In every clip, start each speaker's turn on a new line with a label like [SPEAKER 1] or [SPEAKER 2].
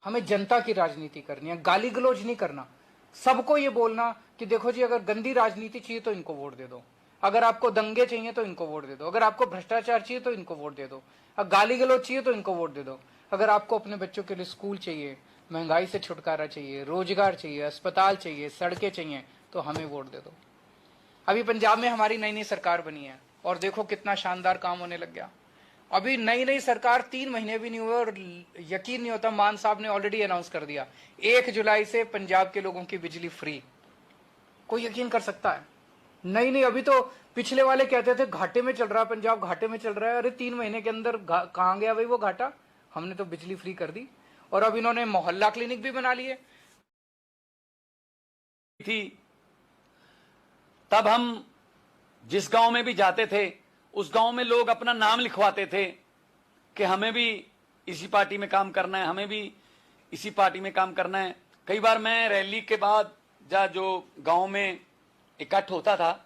[SPEAKER 1] हमें जनता की राजनीति करनी है, गाली गलौज नहीं करना। सबको ये बोलना कि देखो जी, अगर गंदी राजनीति चाहिए तो इनको वोट दे दो, अगर आपको दंगे चाहिए तो इनको वोट दे दो, अगर आपको भ्रष्टाचार चाहिए तो इनको वोट दे दो, अगर गाली गलौज चाहिए तो इनको वोट दे दो, अगर आपको अपने बच्चों के लिए स्कूल चाहिए, महंगाई से छुटकारा चाहिए, रोजगार चाहिए, अस्पताल चाहिए, सड़कें चाहिए, तो हमें वोट दे दो। अभी पंजाब में हमारी नई नई सरकार बनी है और देखो कितना शानदार काम होने लग गया। अभी नई नई सरकार 3 महीने भी नहीं हुए और यकीन नहीं होता, मान साहब ने ऑलरेडी अनाउंस कर दिया 1 जुलाई से पंजाब के लोगों की बिजली फ्री। कोई यकीन कर सकता है? नहीं, अभी तो पिछले वाले कहते थे घाटे में चल रहा है पंजाब, घाटे में चल रहा है। अरे 3 महीने के अंदर कहां गया भाई वो घाटा? हमने तो बिजली फ्री कर दी। और अब इन्होंने मोहल्ला क्लिनिक भी बना लिए
[SPEAKER 2] थी। तब हम जिस गांव में भी जाते थे, उस गांव में लोग अपना नाम लिखवाते थे कि हमें भी इसी पार्टी में काम करना है, हमें भी इसी पार्टी में काम करना है। कई बार मैं रैली के बाद जो गांव में इकट्ठ होता था,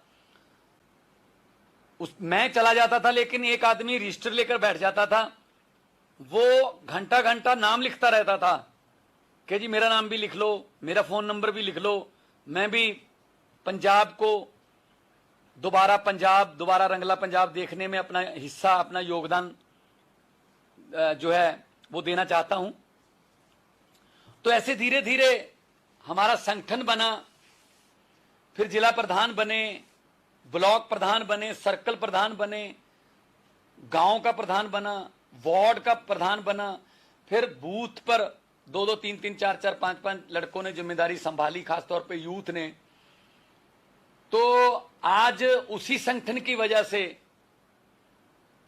[SPEAKER 2] मैं चला जाता था, लेकिन एक आदमी रजिस्टर लेकर बैठ जाता था। वो घंटा घंटा नाम लिखता रहता था कि जी मेरा नाम भी लिख लो, मेरा फोन नंबर भी लिख लो, मैं भी पंजाब को दोबारा रंगला पंजाब देखने में अपना हिस्सा, अपना योगदान जो है वो देना चाहता हूं। तो ऐसे धीरे धीरे हमारा संगठन बना, फिर जिला प्रधान बने, ब्लॉक प्रधान बने, सर्कल प्रधान बने, गांव का प्रधान बना, वार्ड का प्रधान बना, फिर बूथ पर 2-2, 3-3, 4-4, 5-5 लड़कों ने जिम्मेदारी संभाली, खासतौर पे यूथ ने। तो आज उसी संगठन की वजह से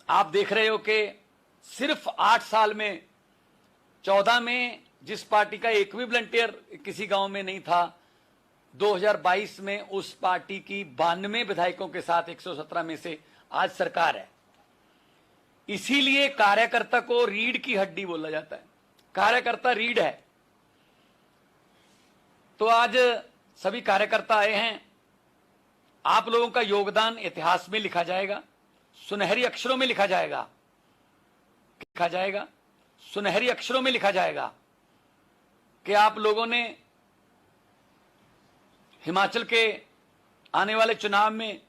[SPEAKER 2] आप देख रहे हो कि सिर्फ 8 साल में 14 में जिस पार्टी का एक भी वॉलंटियर किसी गांव में नहीं था, 2022 में उस पार्टी की 92 विधायकों के साथ 117 में से आज सरकार है। इसीलिए कार्यकर्ता को रीढ़ की हड्डी बोला जाता है, कार्यकर्ता रीढ़ है। तो आज सभी कार्यकर्ता आए हैं, आप लोगों का योगदान इतिहास में लिखा जाएगा, सुनहरी अक्षरों में लिखा जाएगा, सुनहरी अक्षरों में लिखा जाएगा कि आप लोगों ने हिमाचल के आने वाले चुनाव में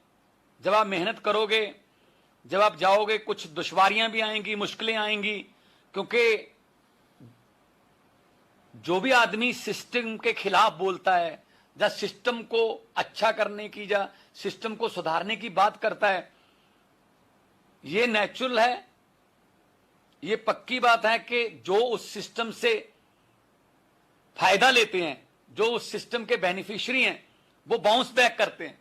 [SPEAKER 2] जब आप मेहनत करोगे, जब आप जाओगे, कुछ दुश्वारियां भी आएंगी, मुश्किलें आएंगी, क्योंकि जो भी आदमी सिस्टम के खिलाफ बोलता है, या सिस्टम को अच्छा करने की, या सिस्टम को सुधारने की बात करता है, ये नेचुरल है, ये पक्की बात है कि जो उस सिस्टम से फायदा लेते हैं, जो उस सिस्टम के बेनिफिशियरी हैं, वो बाउंस बैक करते हैं।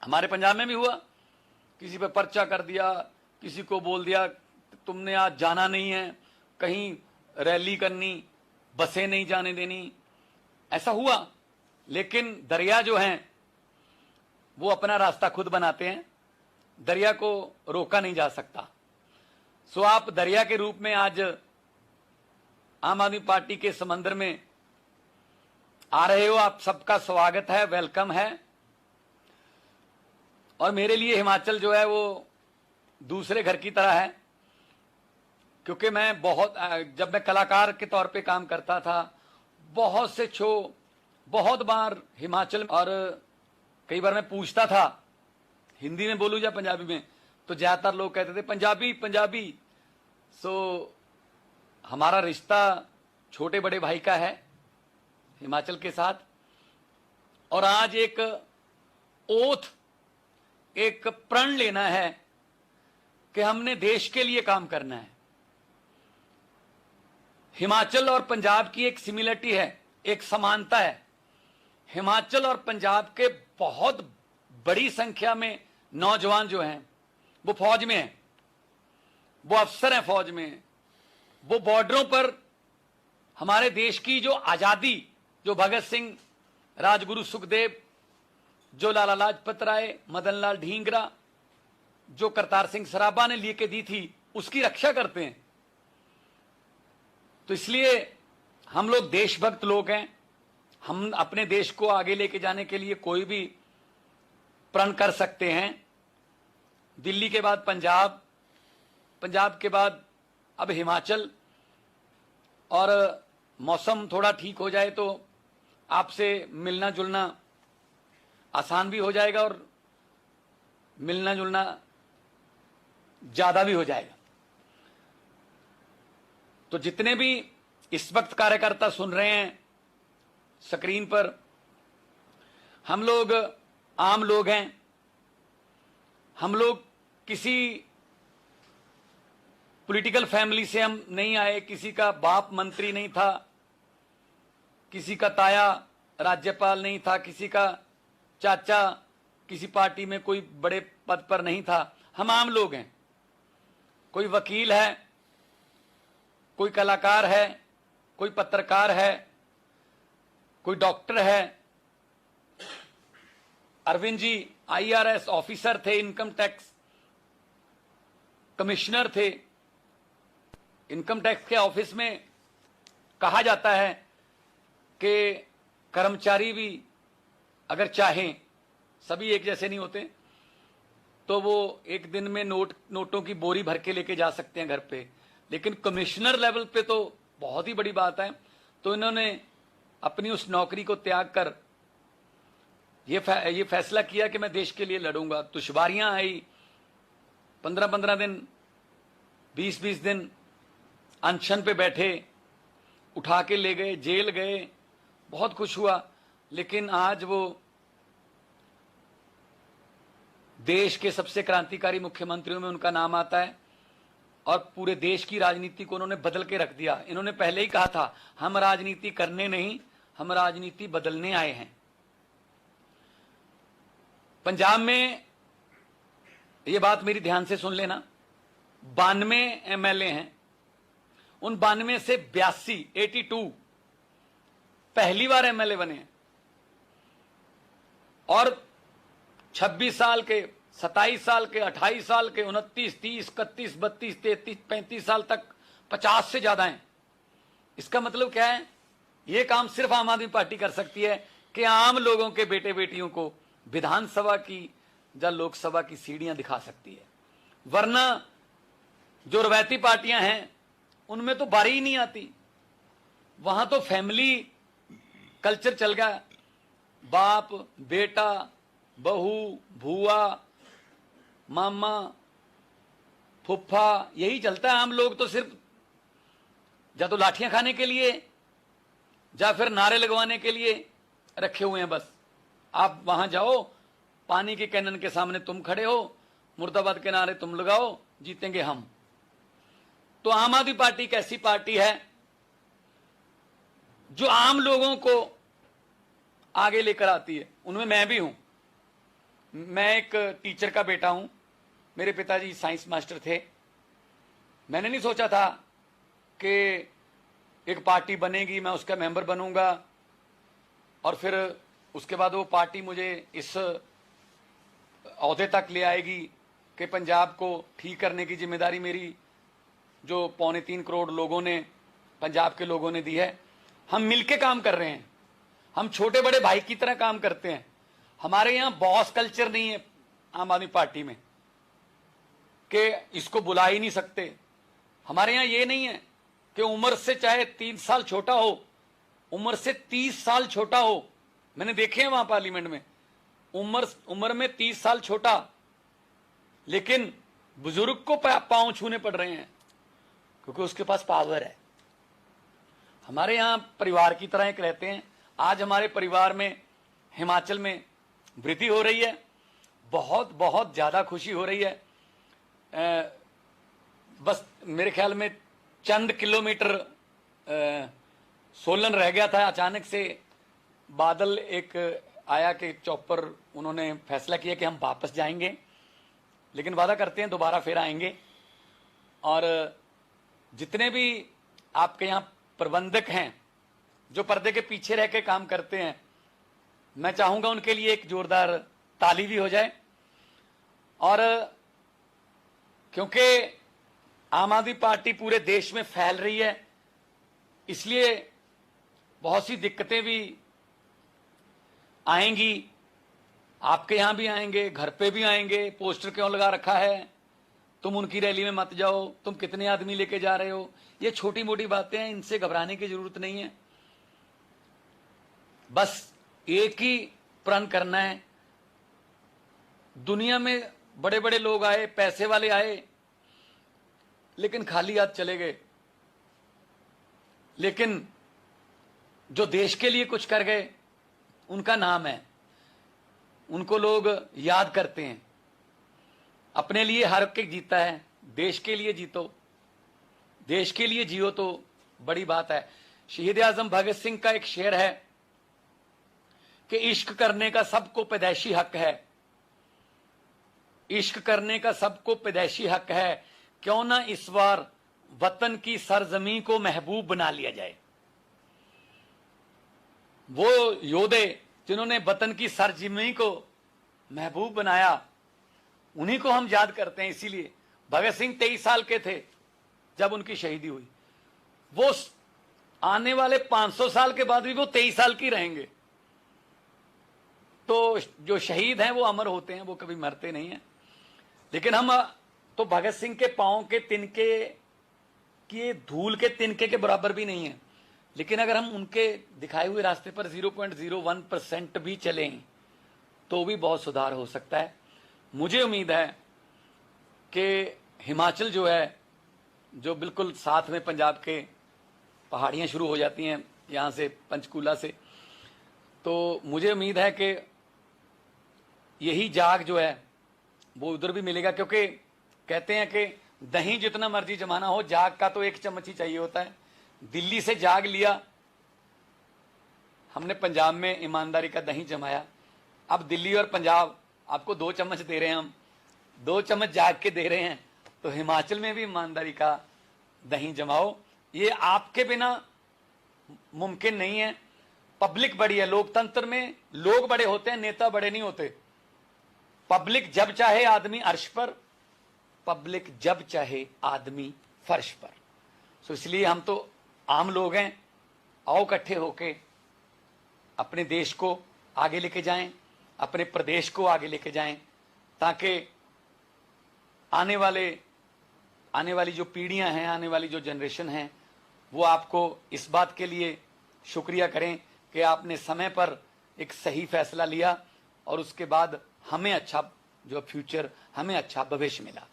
[SPEAKER 2] हमारे पंजाब में भी हुआ, किसी पे पर्चा कर दिया, किसी को बोल दिया तुमने आज जाना नहीं है, कहीं रैली करनी, बसें नहीं जाने देनी, ऐसा हुआ। लेकिन दरिया जो हैं वो अपना रास्ता खुद बनाते हैं, दरिया को रोका नहीं जा सकता। सो आप दरिया के रूप में आज आम आदमी पार्टी के समंदर में आ रहे हो, आप सबका स्वागत है, वेलकम है। और मेरे लिए हिमाचल जो है वो दूसरे घर की तरह है, क्योंकि मैं जब मैं कलाकार के तौर पे काम करता था, बहुत से शो, बहुत बार हिमाचल, और कई बार मैं पूछता था हिंदी में बोलूं या पंजाबी में, तो ज्यादातर लोग कहते थे पंजाबी। सो हमारा रिश्ता छोटे बड़े भाई का है हिमाचल के साथ। और आज एक प्रण लेना है कि हमने देश के लिए काम करना है। हिमाचल और पंजाब की एक सिमिलरिटी है, एक समानता है। हिमाचल और पंजाब के बहुत बड़ी संख्या में नौजवान जो हैं वो फौज में हैं, वो अफसर हैं फौज में, वो बॉर्डरों पर हमारे देश की जो आजादी, जो भगत सिंह, राजगुरु सुखदेव, जो लाला लाजपत राय, मदन लाल ढींगरा, जो करतार सिंह सराभा ने लेके दी थी, उसकी रक्षा करते हैं। तो इसलिए हम लोग देशभक्त लोग हैं। हम अपने देश को आगे लेके जाने के लिए कोई भी प्रण कर सकते हैं। दिल्ली के बाद पंजाब, पंजाब के बाद अब हिमाचल, और मौसम थोड़ा ठीक हो जाए तो आपसे मिलना जुलना आसान भी हो जाएगा और मिलना जुलना ज्यादा भी हो जाएगा। तो जितने भी इस वक्त कार्यकर्ता सुन रहे हैं स्क्रीन पर, हम लोग आम लोग हैं। हम लोग किसी पॉलिटिकल फैमिली से हम नहीं आए, किसी का बाप मंत्री नहीं था, किसी का ताया राज्यपाल नहीं था, किसी का चाचा किसी पार्टी में कोई बड़े पद पर नहीं था। हम आम लोग हैं। कोई वकील है, कोई कलाकार है, कोई पत्रकार है, कोई डॉक्टर है। अरविंद जी आईआरएस ऑफिसर थे, इनकम टैक्स कमिश्नर थे। इनकम टैक्स के ऑफिस में कहा जाता है कि कर्मचारी भी अगर चाहें, सभी एक जैसे नहीं होते, तो वो एक दिन में नोटों की बोरी भर के लेके जा सकते हैं घर पे, लेकिन कमिश्नर लेवल पे तो बहुत ही बड़ी बात है। तो इन्होंने अपनी उस नौकरी को त्याग कर ये फैसला किया कि मैं देश के लिए लड़ूंगा। दुश्वारियां आई, 15-15 दिन, 20-20 दिन अनशन पे बैठे, उठा के ले गए, जेल गए, बहुत कुछ हुआ, लेकिन आज वो देश के सबसे क्रांतिकारी मुख्यमंत्रियों में उनका नाम आता है और पूरे देश की राजनीति को उन्होंने बदल के रख दिया। इन्होंने पहले ही कहा था, हम राजनीति करने नहीं, हम राजनीति बदलने आए हैं। पंजाब में, ये बात मेरी ध्यान से सुन लेना, 92 एमएलए हैं। उन 92 से 82 पहली बार एमएलए बने हैं और 26 साल के, 27 साल के, 28 साल के, 29, 30, 31, 32, 33, 35 साल तक 50 से ज्यादा हैं। इसका मतलब क्या है? यह काम सिर्फ आम आदमी पार्टी कर सकती है कि आम लोगों के बेटे बेटियों को विधानसभा की या लोकसभा की सीढ़ियां दिखा सकती है। वरना जो रवायती पार्टियां हैं उनमें तो बारी ही नहीं आती। वहां तो फैमिली कल्चर चल गया, बाप बेटा, बहू, भुआ, मामा, फुफ्फा, यही चलता है। आम लोग तो सिर्फ या तो लाठियां खाने के लिए या फिर नारे लगवाने के लिए रखे हुए हैं। बस आप वहां जाओ, पानी के कैनन के सामने तुम खड़े हो, मुर्दाबाद के नारे तुम लगाओ, जीतेंगे हम। तो आम आदमी पार्टी एक ऐसी पार्टी है जो आम लोगों को आगे लेकर आती है। उनमें मैं भी हूं। मैं एक टीचर का बेटा हूं। मेरे पिताजी साइंस मास्टर थे। मैंने नहीं सोचा था कि एक पार्टी बनेगी, मैं उसका मेंबर बनूंगा और फिर उसके बाद वो पार्टी मुझे इस ओहदे तक ले आएगी कि पंजाब को ठीक करने की जिम्मेदारी मेरी, जो 2.25 करोड़ लोगों ने, पंजाब के लोगों ने दी है। हम मिलके काम कर रहे हैं। हम छोटे बड़े भाई की तरह काम करते हैं। हमारे यहां बॉस कल्चर नहीं है आम आदमी पार्टी में कि इसको बुला ही नहीं सकते। हमारे यहां ये नहीं है कि उम्र से चाहे 3 साल छोटा हो, उम्र से 30 साल छोटा हो। मैंने देखे हैं वहां पार्लियामेंट में, उम्र में 30 साल छोटा, लेकिन बुजुर्ग को पांव छूने पड़ रहे हैं क्योंकि उसके पास पावर है। हमारे यहां परिवार की तरह एक रहते हैं। आज हमारे परिवार में हिमाचल में वृद्धि हो रही है, बहुत बहुत ज्यादा खुशी हो रही है। बस मेरे ख्याल में चंद किलोमीटर सोलन रह गया था, अचानक से बादल एक आया कि चौपर, उन्होंने फैसला किया कि हम वापस जाएंगे, लेकिन वादा करते हैं दोबारा फिर आएंगे। और जितने भी आपके यहाँ प्रबंधक हैं जो पर्दे के पीछे रह के काम करते हैं, मैं चाहूंगा उनके लिए एक जोरदार ताली भी हो जाए। और क्योंकि आम आदमी पार्टी पूरे देश में फैल रही है, इसलिए बहुत सी दिक्कतें भी आएंगी। आपके यहां भी आएंगे, घर पे भी आएंगे। पोस्टर क्यों लगा रखा है, तुम उनकी रैली में मत जाओ, तुम कितने आदमी लेके जा रहे हो, ये छोटी मोटी बातें हैं, इनसे घबराने की जरूरत नहीं है। बस एक ही प्रण करना है। दुनिया में बड़े बड़े लोग आए, पैसे वाले आए, लेकिन खाली हाथ चले गए। लेकिन जो देश के लिए कुछ कर गए, उनका नाम है, उनको लोग याद करते हैं। अपने लिए हर एक जीता है, देश के लिए जीतो, देश के लिए जियो तो बड़ी बात है। शहीद आजम भगत सिंह का एक शेर है कि इश्क करने का सबको पैदाइशी हक है, इश्क करने का सबको पैदाइशी हक है, क्यों ना इस बार वतन की सरजमी को महबूब बना लिया जाए। वो योद्धे जिन्होंने वतन की सरजमी को महबूब बनाया, उन्हीं को हम याद करते हैं। इसीलिए भगत सिंह 23 साल के थे जब उनकी शहीदी हुई। वो आने वाले 500 साल के बाद भी वो 23 साल की रहेंगे। तो जो शहीद हैं वो अमर होते हैं, वो कभी मरते नहीं हैं। लेकिन हम तो भगत सिंह के पांव के तिनके की धूल के तिनके के बराबर भी नहीं है। लेकिन अगर हम उनके दिखाए हुए रास्ते पर 0.01% भी चलें तो भी बहुत सुधार हो सकता है। मुझे उम्मीद है कि हिमाचल जो है, जो बिल्कुल साथ में पंजाब के पहाड़ियां शुरू हो जाती हैं यहाँ से पंचकूला से, तो मुझे उम्मीद है कि यही जाग जो है वो उधर भी मिलेगा। क्योंकि कहते हैं कि दही जितना मर्जी जमाना हो, जाग का तो एक चम्मच ही चाहिए होता है। दिल्ली से जाग लिया हमने, पंजाब में ईमानदारी का दही जमाया। अब दिल्ली और पंजाब आपको 2 चम्मच दे रहे हैं, हम 2 चम्मच जाग के दे रहे हैं। तो हिमाचल में भी ईमानदारी का दही जमाओ। ये आपके बिना मुमकिन नहीं है। पब्लिक बड़ी है, लोकतंत्र में लोग बड़े होते हैं, नेता बड़े नहीं होते। पब्लिक जब चाहे आदमी अर्श पर, पब्लिक जब चाहे आदमी फर्श पर। सो इसलिए हम तो आम लोग हैं, आओ इकट्ठे होके अपने देश को आगे लेके जाएं, अपने प्रदेश को आगे लेके जाएं, ताकि आने वाली जो पीढ़ियां हैं, आने वाली जो जनरेशन है, वो आपको इस बात के लिए शुक्रिया करें कि आपने समय पर एक सही फैसला लिया और उसके बाद हमें अच्छा जो फ्यूचर, हमें अच्छा भविष्य मिला।